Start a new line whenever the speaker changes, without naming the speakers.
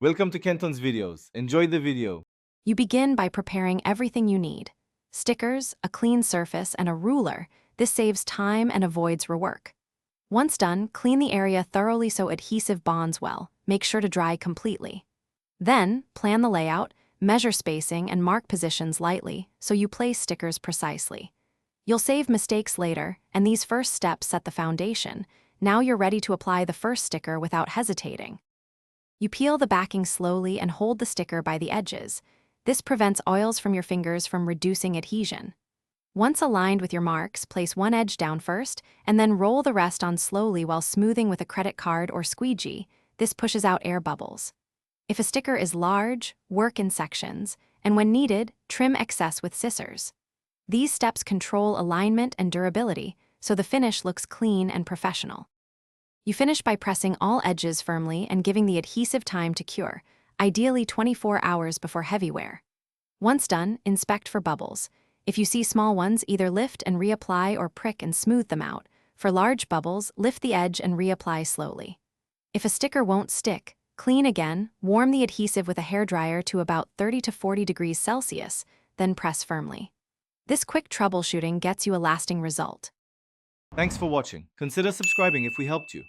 Welcome to Kenton's videos. Enjoy the video.
You begin by preparing everything you need. Stickers, a clean surface, and a ruler. This saves time and avoids rework. Once done, clean the area thoroughly so adhesive bonds well. Make sure to dry completely. Then, plan the layout, measure spacing, and mark positions lightly so you place stickers precisely. You'll save mistakes later, and these first steps set the foundation. Now you're ready to apply the first sticker without hesitating. You peel the backing slowly and hold the sticker by the edges. This prevents oils from your fingers from reducing adhesion. Once aligned with your marks, place one edge down first, and then roll the rest on slowly while smoothing with a credit card or squeegee. This pushes out air bubbles. If a sticker is large, work in sections, and when needed, trim excess with scissors. These steps control alignment and durability, so the finish looks clean and professional. You finish by pressing all edges firmly and giving the adhesive time to cure, ideally 24 hours before heavy wear. Once done, inspect for bubbles. If you see small ones, either lift and reapply or prick and smooth them out. For large bubbles, lift the edge and reapply slowly. If a sticker won't stick, clean again, warm the adhesive with a hairdryer to about 30 to 40 degrees Celsius, then press firmly. This quick troubleshooting gets you a lasting result.
Thanks for watching. Consider subscribing if we helped you.